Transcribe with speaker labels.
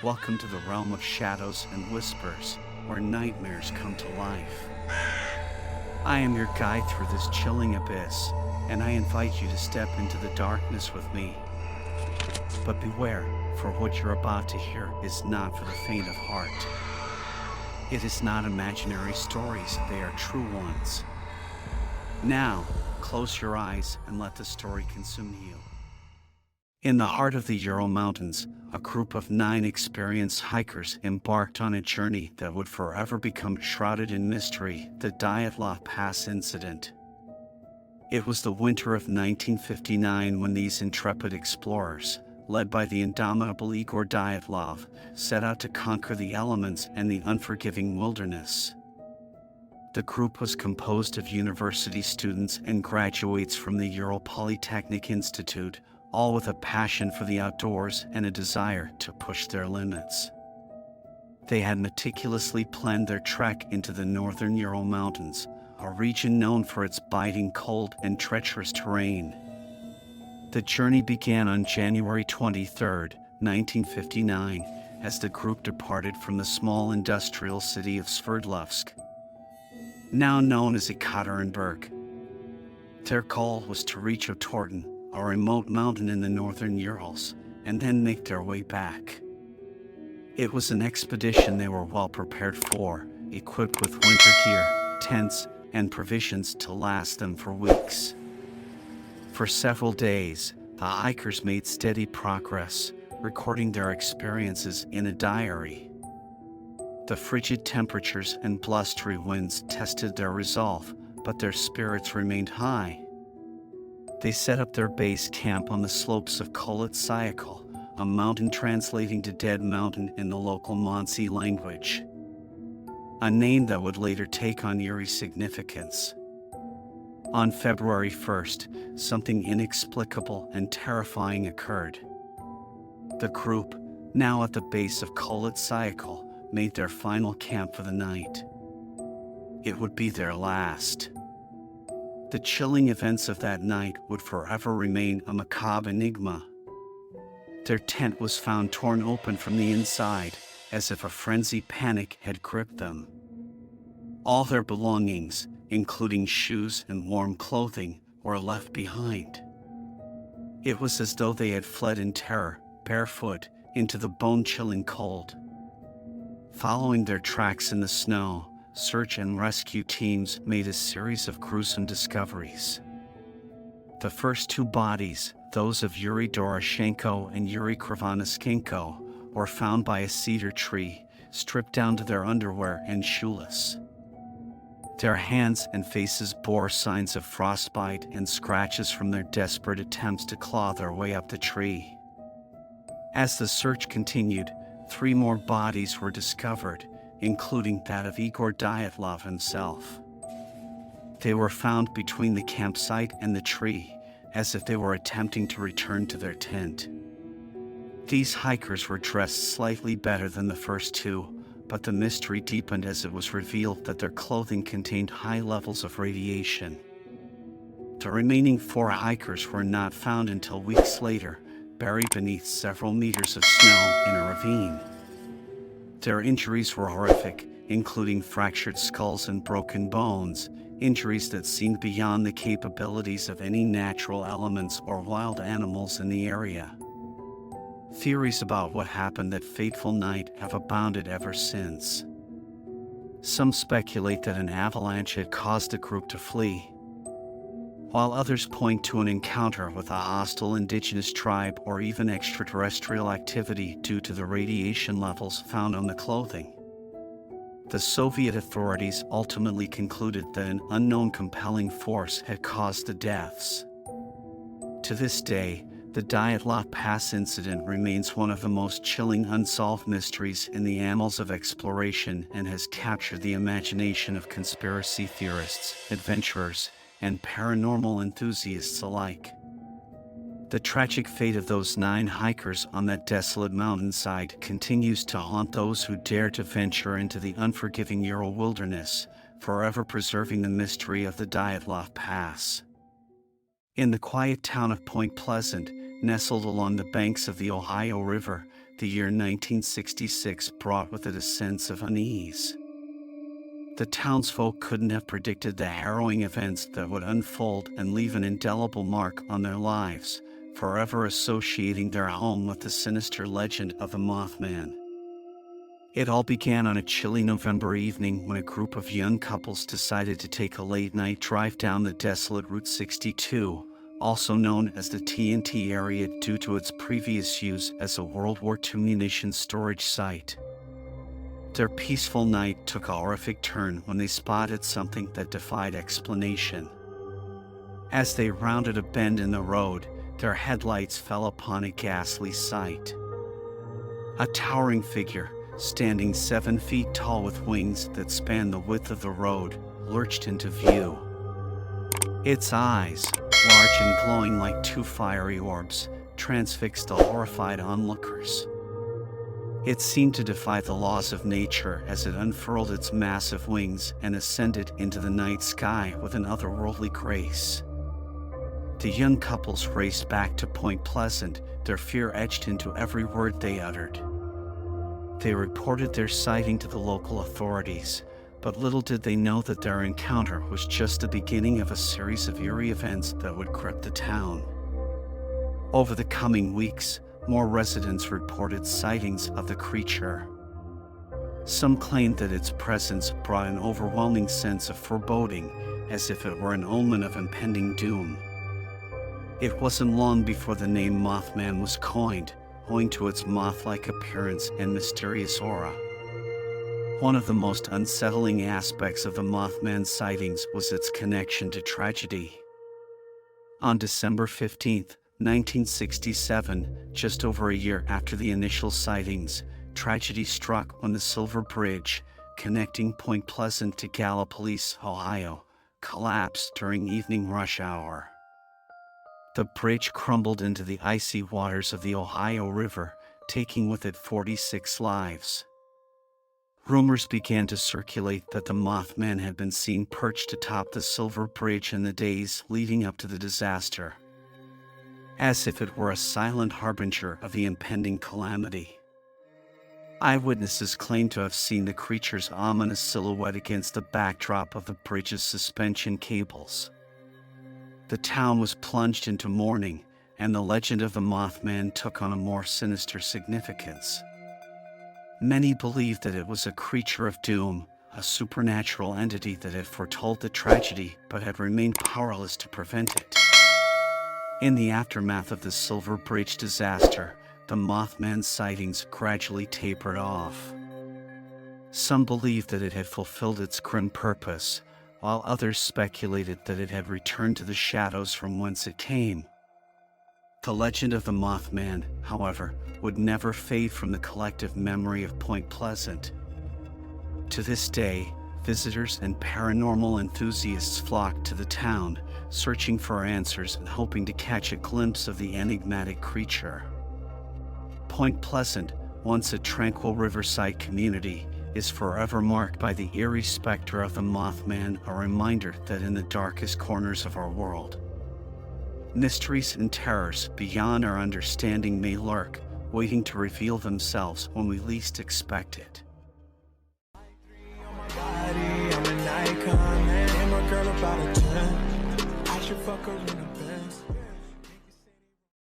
Speaker 1: Welcome to the realm of shadows and whispers, where nightmares come to life. I am your guide through this chilling abyss, and I invite you to step into the darkness with me. But beware, for what you're about to hear is not for the faint of heart. It is not imaginary stories, they are true ones. Now, close your eyes and let the story consume you. In the heart of the Ural Mountains, a group of 9 experienced hikers embarked on a journey that would forever become shrouded in mystery, the Dyatlov Pass Incident. It was the winter of 1959 when these intrepid explorers, led by the indomitable Igor Dyatlov, set out to conquer the elements and the unforgiving wilderness. The group was composed of university students and graduates from the Ural Polytechnic Institute, all with a passion for the outdoors and a desire to push their limits. They had meticulously planned their trek into the northern Ural Mountains, a region known for its biting cold and treacherous terrain. The journey began on January 23, 1959, as the group departed from the small industrial city of Sverdlovsk, now known as Ekaterinburg. Their goal was to reach Otorten, a remote mountain in the northern Urals, and then make their way back. It was an expedition they were well prepared for, equipped with winter gear, tents, and provisions to last them for weeks. For several days, the hikers made steady progress, recording their experiences in a diary. The frigid temperatures and blustery winds tested their resolve, but their spirits remained high. They set up their base camp on the slopes of Kholat Syakhl, a mountain translating to Dead Mountain in the local Mansi language, a name that would later take on eerie significance. On February 1st, something inexplicable and terrifying occurred. The group, now at the base of Kholat Syakhl, made their final camp for the night. It would be their last. The chilling events of that night would forever remain a macabre enigma. Their tent was found torn open from the inside, as if a frenzied panic had gripped them. All their belongings, including shoes and warm clothing, were left behind. It was as though they had fled in terror, barefoot, into the bone-chilling cold. Following their tracks in the snow, search and rescue teams made a series of gruesome discoveries. The first 2 bodies, those of Yuri Doroshenko and Yuri Krivonischenko, were found by a cedar tree, stripped down to their underwear and shoeless. Their hands and faces bore signs of frostbite and scratches from their desperate attempts to claw their way up the tree. As the search continued, 3 more bodies were discovered, including that of Igor Dyatlov himself. They were found between the campsite and the tree, as if they were attempting to return to their tent. These hikers were dressed slightly better than the first 2, but the mystery deepened as it was revealed that their clothing contained high levels of radiation. The remaining 4 hikers were not found until weeks later, buried beneath several meters of snow in a ravine. Their injuries were horrific, including fractured skulls and broken bones, injuries that seemed beyond the capabilities of any natural elements or wild animals in the area. Theories about what happened that fateful night have abounded ever since. Some speculate that an avalanche had caused the group to flee, while others point to an encounter with a hostile indigenous tribe or even extraterrestrial activity due to the radiation levels found on the clothing. The Soviet authorities ultimately concluded that an unknown compelling force had caused the deaths. To this day, the Dyatlov Pass Incident remains one of the most chilling unsolved mysteries in the annals of exploration and has captured the imagination of conspiracy theorists, adventurers, and paranormal enthusiasts alike. The tragic fate of those 9 hikers on that desolate mountainside continues to haunt those who dare to venture into the unforgiving Ural wilderness, forever preserving the mystery of the Dyatlov Pass. In the quiet town of Point Pleasant, nestled along the banks of the Ohio River, the year 1966 brought with it a sense of unease. The townsfolk couldn't have predicted the harrowing events that would unfold and leave an indelible mark on their lives, forever associating their home with the sinister legend of the Mothman. It all began on a chilly November evening when a group of young couples decided to take a late-night drive down the desolate Route 62, also known as the TNT area due to its previous use as a World War II munitions storage site. Their peaceful night took a horrific turn when they spotted something that defied explanation. As they rounded a bend in the road, their headlights fell upon a ghastly sight. A towering figure, standing 7 feet tall with wings that spanned the width of the road, lurched into view. Its eyes, large and glowing like 2 fiery orbs, transfixed the horrified onlookers. It seemed to defy the laws of nature as it unfurled its massive wings and ascended into the night sky with an otherworldly grace. The young couples raced back to Point Pleasant, their fear etched into every word they uttered. They reported their sighting to the local authorities, but little did they know that their encounter was just the beginning of a series of eerie events that would grip the town. Over the coming weeks, more residents reported sightings of the creature. Some claimed that its presence brought an overwhelming sense of foreboding, as if it were an omen of impending doom. It wasn't long before the name Mothman was coined, owing to its moth-like appearance and mysterious aura. One of the most unsettling aspects of the Mothman sightings was its connection to tragedy. On December 15, 1967, just over a year after the initial sightings, tragedy struck when the Silver Bridge, connecting Point Pleasant to Gallipolis, Ohio, collapsed during evening rush hour. The bridge crumbled into the icy waters of the Ohio River, taking with it 46 lives. Rumors began to circulate that the Mothman had been seen perched atop the Silver Bridge in the days leading up to the disaster, as if it were a silent harbinger of the impending calamity. Eyewitnesses claimed to have seen the creature's ominous silhouette against the backdrop of the bridge's suspension cables. The town was plunged into mourning, and the legend of the Mothman took on a more sinister significance. Many believed that it was a creature of doom, a supernatural entity that had foretold the tragedy but had remained powerless to prevent it. In the aftermath of the Silver Bridge disaster, the Mothman sightings gradually tapered off. Some believed that it had fulfilled its grim purpose, while others speculated that it had returned to the shadows from whence it came. The legend of the Mothman, however, would never fade from the collective memory of Point Pleasant. To this day, visitors and paranormal enthusiasts flock to the town, searching for answers and hoping to catch a glimpse of the enigmatic creature. Point Pleasant, once a tranquil riverside community, is forever marked by the eerie specter of the Mothman, a reminder that in the darkest corners of our world, mysteries and terrors beyond our understanding may lurk, waiting to reveal themselves when we least expect it.
Speaker 2: I'm an icon, man. I'm a girl about a 10. I should fuck her in the bed.